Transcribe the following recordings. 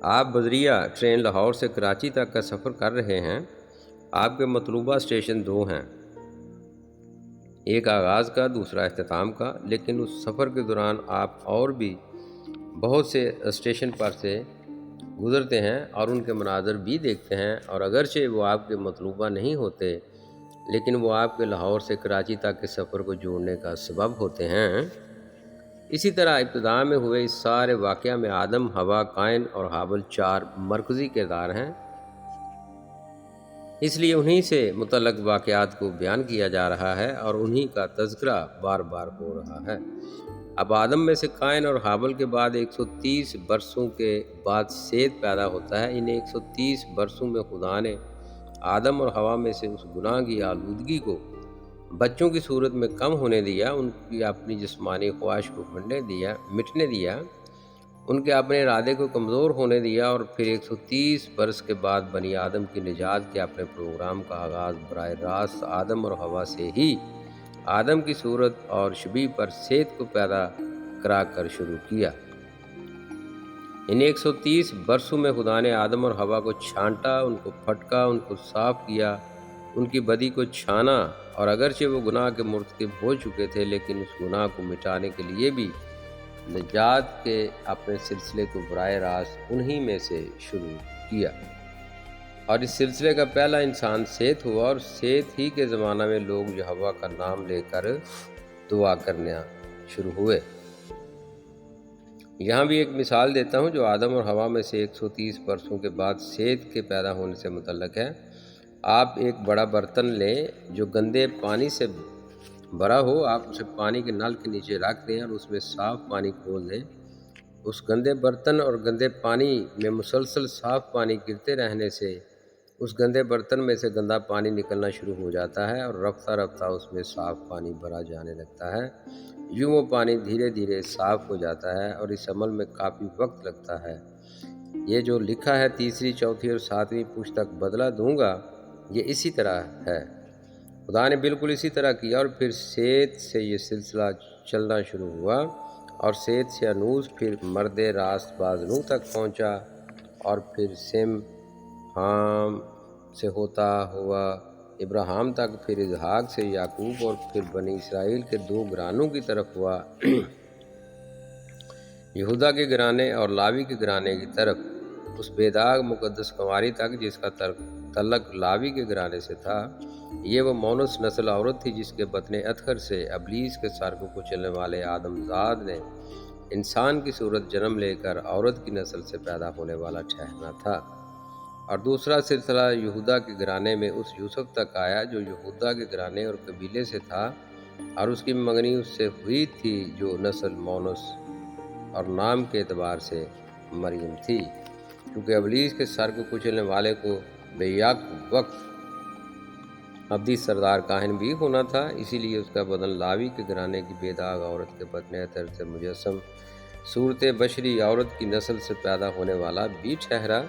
آپ بذریعہ ٹرین لاہور سے کراچی تک کا سفر کر رہے ہیں۔ آپ کے مطلوبہ اسٹیشن 2 ہیں، ایک آغاز کا، دوسرا اختتام کا، لیکن اس سفر کے دوران آپ اور بھی بہت سے اسٹیشن پر سے گزرتے ہیں اور ان کے مناظر بھی دیکھتے ہیں، اور اگرچہ وہ آپ کے مطلوبہ نہیں ہوتے لیکن وہ آپ کے لاہور سے کراچی تک کے سفر کو جوڑنے کا سبب ہوتے ہیں۔ اسی طرح ابتدا میں ہوئے اس سارے واقعہ میں آدم، حوا، قائن اور حابل 4 مرکزی کردار ہیں، اس لیے انہی سے متعلق واقعات کو بیان کیا جا رہا ہے اور انہی کا تذکرہ بار بار ہو رہا ہے۔ اب آدم میں سے قائن اور حابل کے بعد 130 برسوں کے بعد سیت پیدا ہوتا ہے۔ ان 130 برسوں میں خدا نے آدم اور حوا میں سے اس گناہ کی آلودگی کو بچوں کی صورت میں کم ہونے دیا، ان کی اپنی جسمانی خواہش کو مٹنے دیا، ان کے اپنے ارادے کو کمزور ہونے دیا، اور پھر 130 برس کے بعد بنی آدم کی نجات کے اپنے پروگرام کا آغاز براہ راست آدم اور حوا سے ہی آدم کی صورت اور شبیہ پر سیت کو پیدا کرا کر شروع کیا۔ ان 130 برسوں میں خدا نے آدم اور حوا کو چھانٹا، ان کو پھٹکا، ان کو صاف کیا، ان کی بدی کو چھانا، اور اگرچہ وہ گناہ کے مرتکب ہو چکے تھے لیکن اس گناہ کو مٹانے کے لیے بھی نجات کے اپنے سلسلے کو براہ راست انہی میں سے شروع کیا، اور اس سلسلے کا پہلا انسان سیت ہوا، اور سیت ہی کے زمانہ میں لوگ یہوہ کا نام لے کر دعا کرنا شروع ہوئے۔ یہاں بھی ایک مثال دیتا ہوں جو آدم اور حوا میں سے 130 برسوں کے بعد سیت کے پیدا ہونے سے متعلق ہے۔ آپ ایک بڑا برتن لیں جو گندے پانی سے بھرا ہو، آپ اسے پانی کے نل کے نیچے رکھ دیں اور اس میں صاف پانی کھول دیں۔ اس گندے برتن اور گندے پانی میں مسلسل صاف پانی گرتے رہنے سے اس گندے برتن میں سے گندا پانی نکلنا شروع ہو جاتا ہے اور رفتہ رفتہ اس میں صاف پانی بھرا جانے لگتا ہے۔ یوں وہ پانی دھیرے دھیرے صاف ہو جاتا ہے، اور اس عمل میں کافی وقت لگتا ہے۔ یہ جو لکھا ہے تیسری، چوتھی اور 7ویں پشت تک بدلہ دوں گا، یہ اسی طرح ہے۔ خدا نے بالکل اسی طرح کیا، اور پھر سیت سے یہ سلسلہ چلنا شروع ہوا، اور سیت سے انوس، پھر مرد راست باز نوح تک پہنچا، اور پھر سم، حام سے ہوتا ہوا ابراہیم تک، پھر اسحاق سے یعقوب، اور پھر بنی اسرائیل کے 2 گھرانوں کی طرف ہوا، یہودا کے گھرانے اور لاوی کے گھرانے کی طرف، اس بے داغ مقدس کنواری تک جس کا تعلق لاوی کے گھرانے سے تھا۔ یہ وہ مونس نسل عورت تھی جس کے بطن ادخر سے ابلیس کے سر کو کچلنے والے آدم زاد نے انسان کی صورت جنم لے کر عورت کی نسل سے پیدا ہونے والا ٹھہرنا تھا۔ اور دوسرا سلسلہ یہودا کے گھرانے میں اس یوسف تک آیا جو یہودا کے گھرانے اور قبیلے سے تھا، اور اس کی منگنی اس سے ہوئی تھی جو نسل مونس اور نام کے اعتبار سے مریم تھی، کیونکہ ابلیس کے سر کو کچلنے والے کو بیک وقت ابدی سردار کاہن بھی ہونا تھا، اسی لیے اس کا بدن لاوی کے گھرانے کی بے داغ عورت کے بطن ادھر سے مجسم صورت بشری عورت کی نسل سے پیدا ہونے والا بھی ٹھہرا،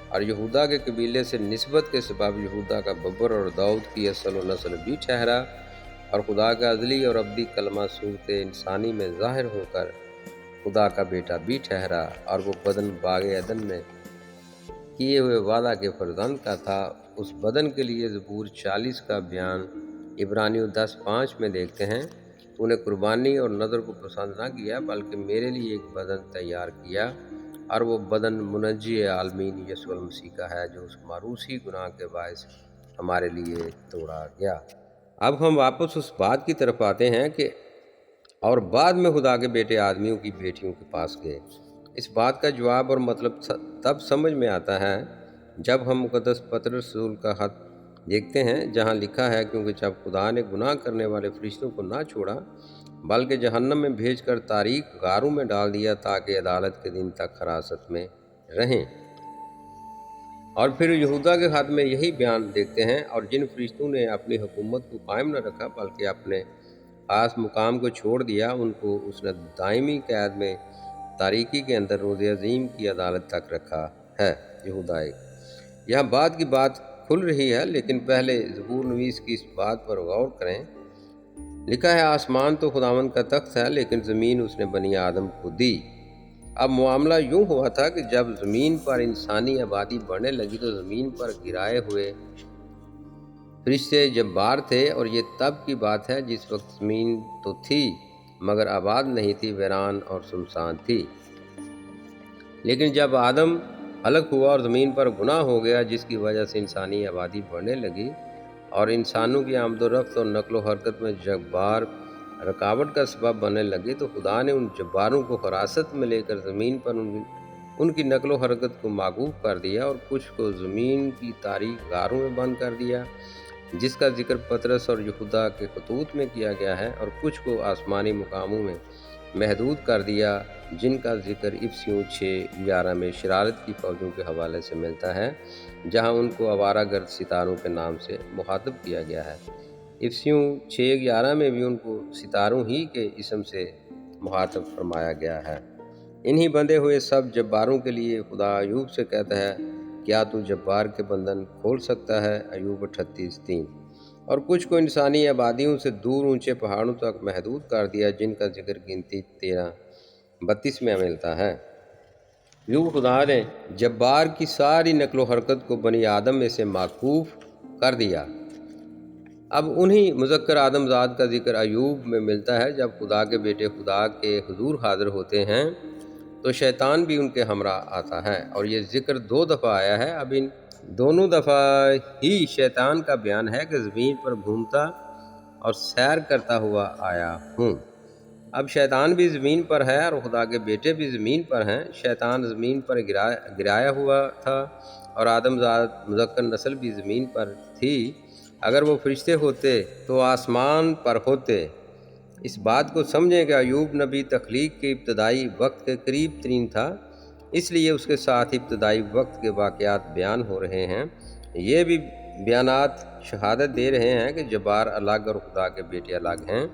اور یہودا کے قبیلے سے نسبت کے سبب یہودا کا ببر اور داؤد کی اصل و نسل بھی ٹھہرا، اور خدا کا ازلی اور ابدی کلمہ صورت انسانی میں ظاہر ہو کر خدا کا بیٹا بھی ٹھہرا، اور وہ بدن باغ عدن میں کیے ہوئے وعدہ کے فرزند کا تھا۔ اس بدن کے لیے زبور 40 کا بیان عبرانیوں 10:5 میں دیکھتے ہیں، تو نے قربانی اور نذر کو پسند نہ کیا بلکہ میرے لیے ایک بدن تیار کیا، اور وہ بدن منجی عالمین یسوع المسیح کا ہے جو اس معروسی گناہ کے باعث ہمارے لیے توڑا گیا۔ اب ہم واپس اس بات کی طرف آتے ہیں کہ اور بعد میں خدا کے بیٹے آدمیوں کی بیٹیوں کے پاس گئے۔ اس بات کا جواب اور مطلب تب سمجھ میں آتا ہے جب ہم مقدس پطرس رسول کا خط دیکھتے ہیں جہاں لکھا ہے، کیونکہ جب خدا نے گناہ کرنے والے فرشتوں کو نہ چھوڑا بلکہ جہنم میں بھیج کر تاریک غاروں میں ڈال دیا تاکہ عدالت کے دن تک حراست میں رہیں۔ اور پھر یہودا کے خط میں یہی بیان دیکھتے ہیں، اور جن فرشتوں نے اپنی حکومت کو قائم نہ رکھا بلکہ اپنے خاص مقام کو چھوڑ دیا، ان کو اس نے دائمی قید میں تاریکی کے اندر روز عظیم کی عدالت تک رکھا ہے۔ یہودا یہاں بعد کی بات کھل رہی ہے، لیکن پہلے زبور نویس کی اس بات پر غور کریں۔ لکھا ہے، آسمان تو خداوند کا تخت ہے لیکن زمین اس نے بنی آدم کو دی۔ اب معاملہ یوں ہوا تھا کہ جب زمین پر انسانی آبادی بڑھنے لگی تو زمین پر گرائے ہوئے فرشتے جبار تھے، اور یہ تب کی بات ہے جس وقت زمین تو تھی مگر آباد نہیں تھی، ویران اور سنسان تھی۔ لیکن جب آدم ہلاک ہوا اور زمین پر گناہ ہو گیا، جس کی وجہ سے انسانی آبادی بڑھنے لگی اور انسانوں کی آمد و رفت اور نقل و حرکت میں جبار رکاوٹ کا سبب بننے لگے، تو خدا نے ان جباروں کو حراست میں لے کر زمین پر ان کی نقل و حرکت کو موقوف کر دیا، اور کچھ کو زمین کی تاریک غاروں میں بند کر دیا، جس کا ذکر پطرس اور یہودا کے خطوط میں کیا گیا ہے، اور کچھ کو آسمانی مقاموں میں محدود کر دیا، جن کا ذکر افسیوں 6:11 میں شرارت کی فوجوں کے حوالے سے ملتا ہے، جہاں ان کو آوارہ گرد ستاروں کے نام سے مخاطب کیا گیا ہے۔ افسیوں 6:11 میں بھی ان کو ستاروں ہی کے اسم سے مخاطب فرمایا گیا ہے۔ انہی بندھے ہوئے سب جباروں کے لیے خدا ایوب سے کہتا ہے، کیا تو جبار کے بندھن کھول سکتا ہے؟ ایوب 38:3۔ اور کچھ کو انسانی آبادیوں سے دور اونچے پہاڑوں تک محدود کر دیا، جن کا ذکر گنتی 13:32 میں ملتا ہے۔ یوں خدا نے جبار کی ساری نقل و حرکت کو بنی آدم میں سے موقوف کر دیا۔ اب انہی مذکر آدم ذات کا ذکر ایوب میں ملتا ہے۔ جب خدا کے بیٹے خدا کے حضور حاضر ہوتے ہیں تو شیطان بھی ان کے ہمراہ آتا ہے، اور یہ ذکر 2 دفعہ آیا ہے۔ اب ان دونوں دفعہ ہی شیطان کا بیان ہے کہ زمین پر گھومتا اور سیر کرتا ہوا آیا ہوں۔ اب شیطان بھی زمین پر ہے اور خدا کے بیٹے بھی زمین پر ہیں۔ شیطان زمین پر گرایا ہوا تھا، اور آدم ذات مذکر نسل بھی زمین پر تھی۔ اگر وہ فرشتے ہوتے تو آسمان پر ہوتے۔ اس بات کو سمجھیں کہ ایوب نبی تخلیق کے ابتدائی وقت کے قریب ترین تھا، اس لیے اس کے ساتھ ابتدائی وقت کے واقعات بیان ہو رہے ہیں۔ یہ بھی بیانات شہادت دے رہے ہیں کہ جبار الگ اور خدا کے بیٹے الگ ہیں،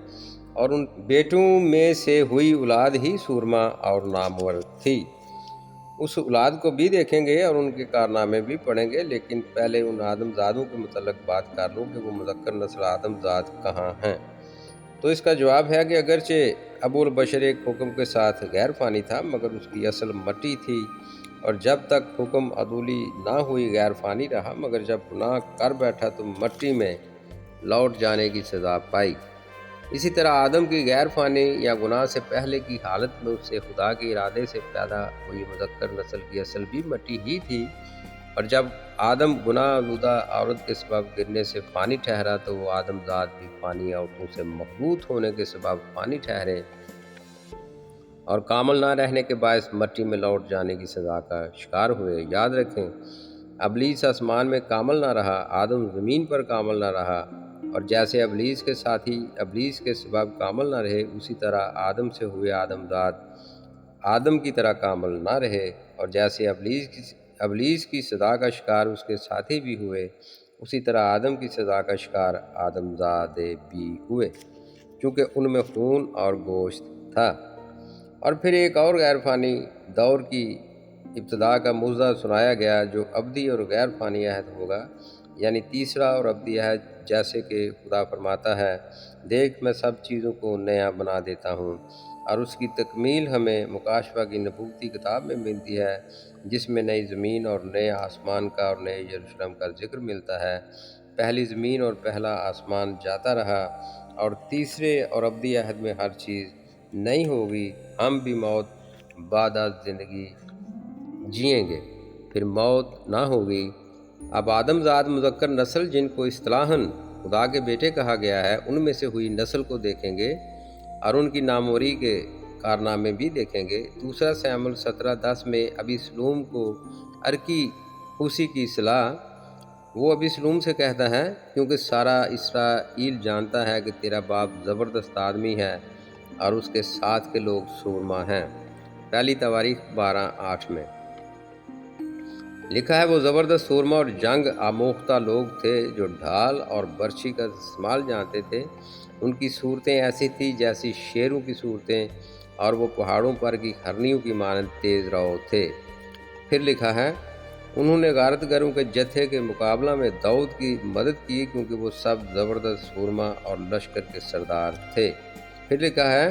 اور ان بیٹوں میں سے ہوئی اولاد ہی سورما اور نامور تھی۔ اس اولاد کو بھی دیکھیں گے اور ان کے کارنامے بھی پڑھیں گے، لیکن پہلے ان آدم زادوں کے متعلق بات کر لوں کہ وہ مذکر نسل آدم زاد کہاں ہیں۔ تو اس کا جواب ہے کہ اگرچہ ابو البشر ایک حکم کے ساتھ غیر فانی تھا، مگر اس کی اصل مٹی تھی، اور جب تک حکم عدولی نہ ہوئی غیر فانی رہا، مگر جب گناہ کر بیٹھا تو مٹی میں لوٹ جانے کی سزا پائی۔ اسی طرح آدم کی غیر فانی یا گناہ سے پہلے کی حالت میں اس سے خدا کے ارادے سے پیدا ہوئی مذکر نسل کی اصل بھی مٹی ہی تھی، اور جب آدم گناہ آلودہ عورت کے سبب گرنے سے فانی ٹھہرا تو وہ آدم ذات بھی فانی عورتوں سے مخلوط ہونے کے سبب فانی ٹھہرے اور کامل نہ رہنے کے باعث مٹی میں لوٹ جانے کی سزا کا شکار ہوئے۔ یاد رکھیں، ابلیس آسمان میں کامل نہ رہا، آدم زمین پر کامل نہ رہا، اور جیسے ابلیس کے ساتھی ابلیس کے سبب کامل نہ رہے، اسی طرح آدم سے ہوئے آدم ذات آدم کی طرح کامل نہ رہے، اور جیسے ابلیس کی سزا کا شکار اس کے ساتھی بھی ہوئے، اسی طرح آدم کی سزا کا شکار آدم زادے بھی ہوئے، چونکہ ان میں خون اور گوشت تھا۔ اور پھر ایک اور غیر فانی دور کی ابتدا کا موضوع سنایا گیا، جو ابدی اور غیر فانی عہد ہوگا، یعنی تیسرا اور ابدی عہد، جیسے کہ خدا فرماتا ہے، دیکھ میں سب چیزوں کو نیا بنا دیتا ہوں۔ اور اس کی تکمیل ہمیں مکاشفہ کی نبوتی کتاب میں ملتی ہے، جس میں نئی زمین اور نئے آسمان کا اور نئے یروشلم کا ذکر ملتا ہے۔ پہلی زمین اور پہلا آسمان جاتا رہا، اور تیسرے اور ابدی عہد میں ہر چیز نئی ہوگی۔ ہم بھی موت بعد از زندگی جئیں گے، پھر موت نہ ہوگی۔ اب آدم ذات مذکر نسل، جن کو اصطلاحاً خدا کے بیٹے کہا گیا ہے، ان میں سے ہوئی نسل کو دیکھیں گے اور ان کی ناموری کے کارنامے بھی دیکھیں گے۔ دوسرا سیموئیل 17:10 میں ابی سلوم کو ارکی خوسی کی اصلاح وہ ابی سلوم سے کہتا ہے، کیونکہ سارا اسرائیل جانتا ہے کہ تیرا باپ زبردست آدمی ہے اور اس کے ساتھ کے لوگ سورما ہیں۔ پہلی تواریخ 12:8 میں لکھا ہے، وہ زبردست سورما اور جنگ آموختہ لوگ تھے جو ڈھال اور برچھی کا استعمال جانتے تھے۔ ان کی صورتیں ایسی تھیں جیسی شیروں کی صورتیں، اور وہ پہاڑوں پر کی ہرنیوں کی مانند تیز رو تھے۔ پھر لکھا ہے، انہوں نے غارت گروں کے جتھے کے مقابلہ میں داؤد کی مدد کی، کیونکہ وہ سب زبردست سورما اور لشکر کے سردار تھے۔ پھر لکھا ہے،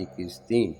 21:3।